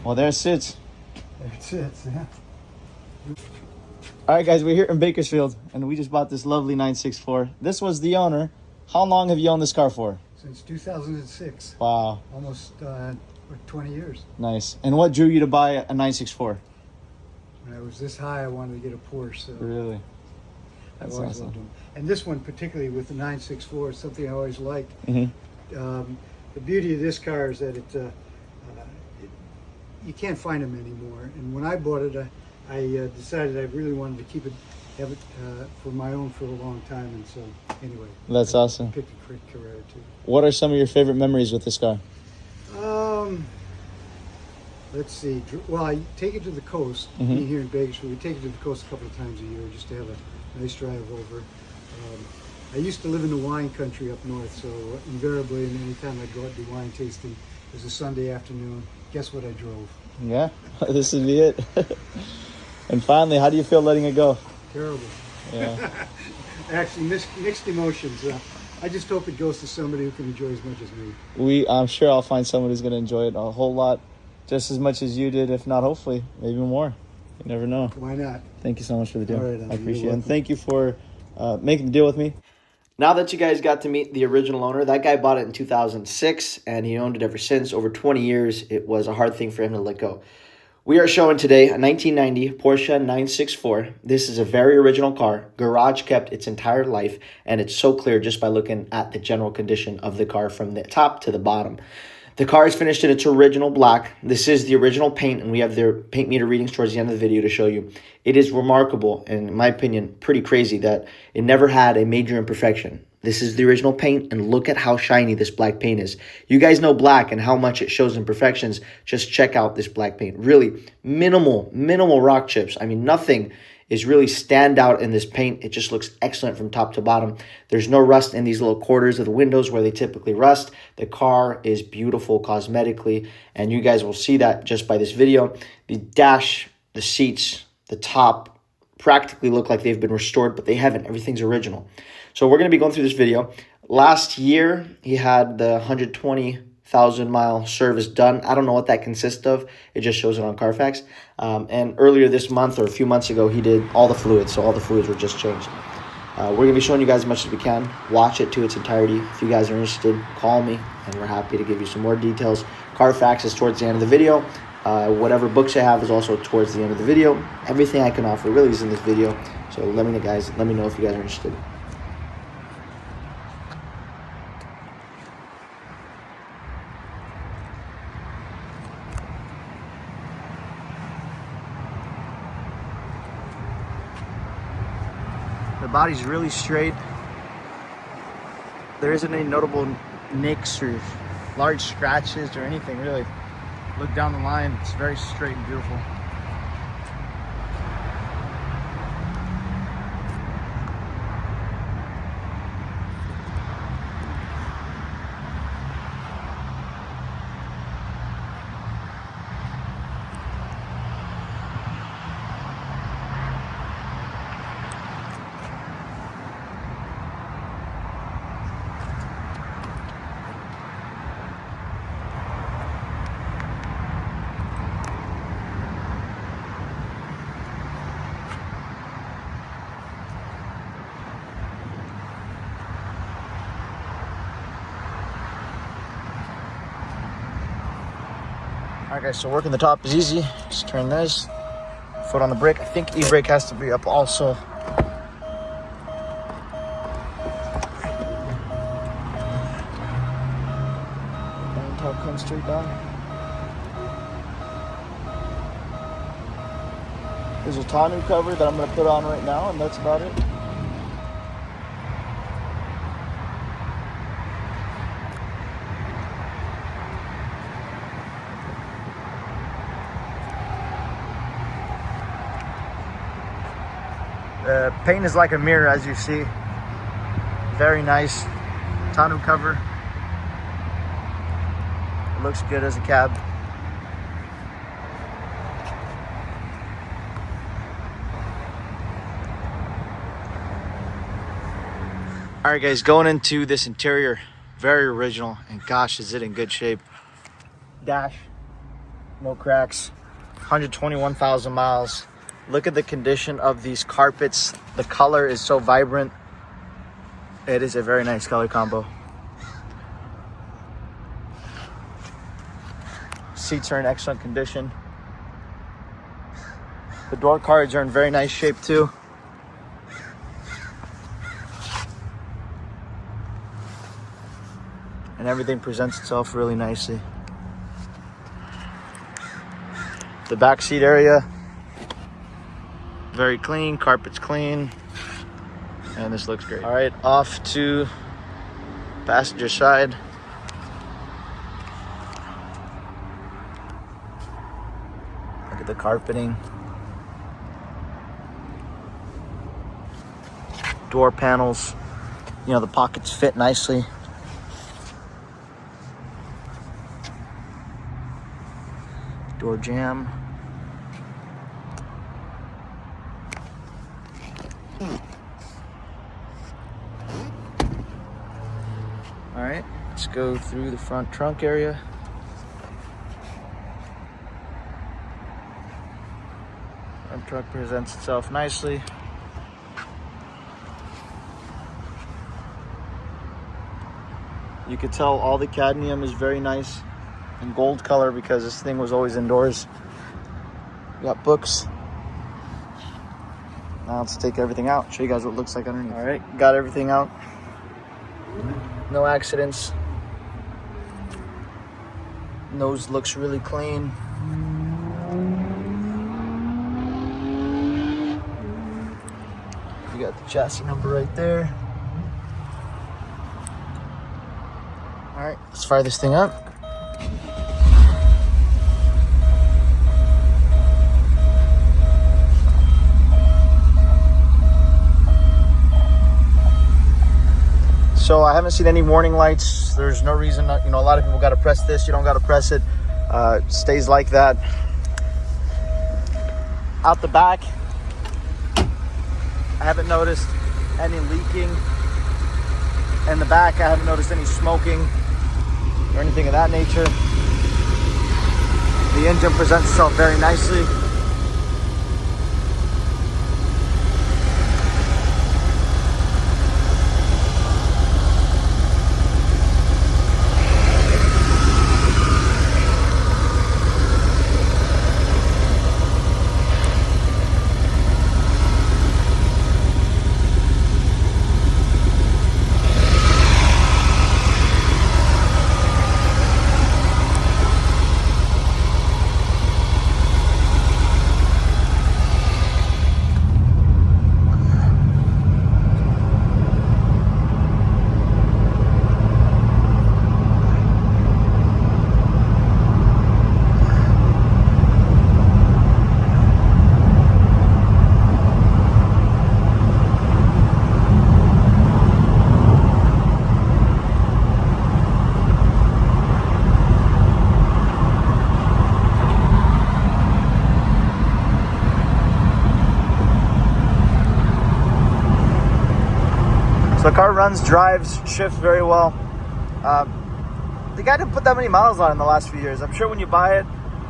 Well, there it sits. There it sits, yeah. All right, guys, we're here in Bakersfield, and we just bought this lovely 964. This was the owner. How long have you owned this car for? Since 2006. Wow. Almost 20 years. Nice. And what drew you to buy a 964? When I was this high, I wanted to get a Porsche. So Really? I've That's always awesome. loved them. And this one particularly with the 964 is something I always liked. The beauty of this car is that you can't find them anymore. And when I bought it, I decided I really wanted to have it for my own for a long time. And so, anyway. That's awesome. I picked a quick Carrera too. What are some of your favorite memories with this car? Let's see. Well, I take it to the coast. Being here in Bakersfield, we take it to the coast a couple of times a year just to have a nice drive over. I used to live in the wine country up north, so invariably, and any time I'd go out and do wine tasting, it was a Sunday afternoon. Guess what I drove? Yeah, this would be it. And finally, how do you feel letting it go? Terrible. Yeah. Actually, mixed emotions. I just hope it goes to somebody who can enjoy as much as me. I'm sure I'll find someone who's going to enjoy it a whole lot, just as much as you did, if not hopefully, maybe more. You never know. Why not? Thank you so much for the deal. All right, I appreciate it. And welcome. thank you for making the deal with me. Now that you guys got to meet the original owner, that guy bought it in 2006, and he owned it ever since. Over 20 years, it was a hard thing for him to let go. We are showing today a 1990 Porsche 964. This is a very original car, garage kept its entire life, and it's so clear just by looking at the general condition of the car from the top to the bottom. The car is finished in its original black. This is the original paint, and we have their paint meter readings towards the end of the video to show you. It is remarkable, and in my opinion, pretty crazy that it never had a major imperfection. This is the original paint, and look at how shiny this black paint is. You guys know black and how much it shows imperfections. Just check out this black paint. Really minimal rock chips. I mean, nothing is really stand out in this paint. It just looks excellent from top to bottom. There's no rust in these little quarters of the windows where they typically rust. The car is beautiful cosmetically, and you guys will see that just by this video. The dash, the seats, the top practically look like they've been restored, but they haven't. Everything's original. So we're going to be going through this video. Last year, he had the 120,000 mile service done. I don't know what that consists of. It just shows it on Carfax. And earlier this month or a few months ago, he did all the fluids. So all the fluids were just changed. We're going to be showing you guys as much as we can. Watch it to its entirety. If you guys are interested, call me, and we're happy to give you some more details. Carfax is towards the end of the video. Whatever books I have is also towards the end of the video. Everything I can offer really is in this video. So let me know, guys. Let me know if you guys are interested. The body's really straight. There isn't any notable nicks or large scratches or anything really. Look down the line, it's very straight and beautiful. Alright guys, so working the top is easy. Just turn this, foot on the brake. I think e-brake has to be up also. Down top comes straight down. There's a tonneau cover that I'm going to put on right now, and that's about it. The paint is like a mirror, as you see. Very nice tonneau cover. It looks good as a cab. All right, guys, going into this interior, very original, and gosh, is it in good shape. Dash, no cracks. 121,000 miles. Look at the condition of these carpets. The color is so vibrant. It is a very nice color combo. Seats are in excellent condition. The door cards are in very nice shape too. And everything presents itself really nicely. The back seat area, very clean, carpet's clean, and this looks great. All right, off to passenger side. Look at the carpeting. Door panels, you know, the pockets fit nicely. Door jamb. All right, let's go through the front trunk area. Front trunk presents itself nicely. You could tell all the cadmium is very nice and gold color because this thing was always indoors. We got books. Now let's take everything out, show you guys what it looks like underneath. All right, got everything out. No accidents. Nose looks really clean. You got the chassis number right there. All right, let's fire this thing up. So I haven't seen any warning lights. There's no reason, you know, a lot of people got to press this. You don't got to press it. It stays like that. Out the back, I haven't noticed any leaking. In the back, I haven't noticed any smoking or anything of that nature. The engine presents itself very nicely. So the car runs, drives, shifts very well. The guy didn't put that many miles on it in the last few years. I'm sure when you buy it,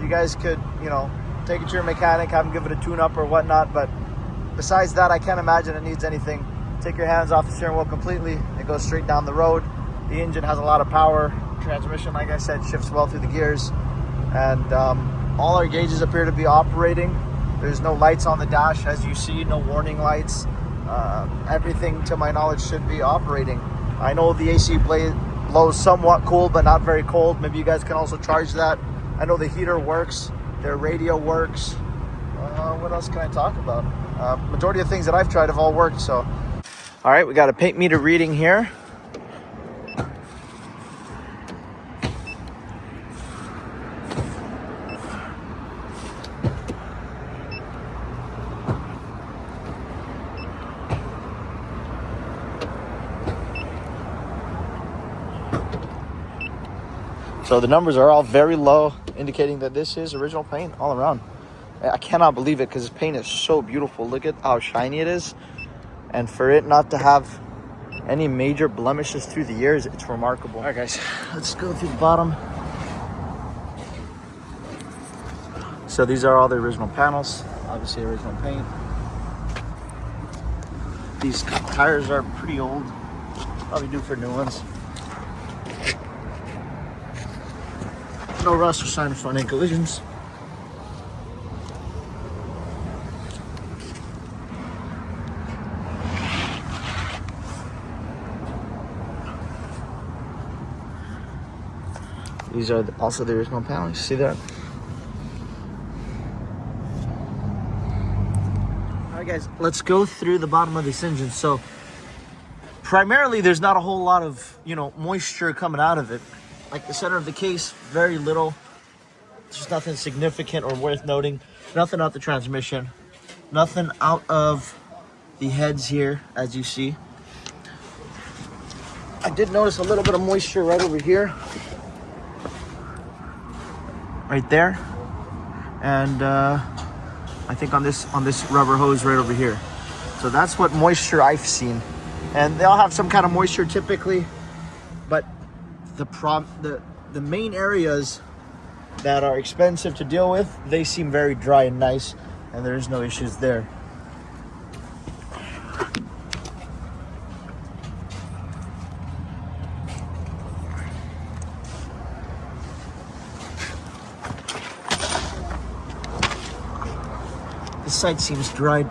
you guys could, you know, take it to your mechanic, have him give it a tune-up or whatnot. But besides that, I can't imagine it needs anything. Take your hands off the steering wheel completely. It goes straight down the road. The engine has a lot of power. Transmission, like I said, shifts well through the gears. And all our gauges appear to be operating. There's no lights on the dash, as you see, no warning lights. Everything, to my knowledge, should be operating. I know the AC blows somewhat cool, but not very cold. Maybe you guys can also charge that. I know the heater works. Their radio works. What else can I talk about? Majority of things that I've tried have all worked. So, all right, we got a paint meter reading here. So the numbers are all very low, indicating that this is original paint all around. I cannot believe it because this paint is so beautiful. Look at how shiny it is. And for it not to have any major blemishes through the years, it's remarkable. All right, guys, let's go through the bottom. So these are all the original panels, obviously original paint. These tires are pretty old, probably due for new ones. No rust or sign of front end collisions. These are also the original panels. See that? All right, guys, let's go through the bottom of this engine. So primarily, there's not a whole lot of, moisture coming out of it. Like the center of the case, very little. There's nothing significant or worth noting. Nothing out the transmission. Nothing out of the heads here, as you see. I did notice a little bit of moisture right over here. Right there. And I think on this rubber hose right over here. So that's what moisture I've seen. And they'll have some kind of moisture typically, but the main areas that are expensive to deal with, they seem very dry and nice, and there's no issues there. This side seems dried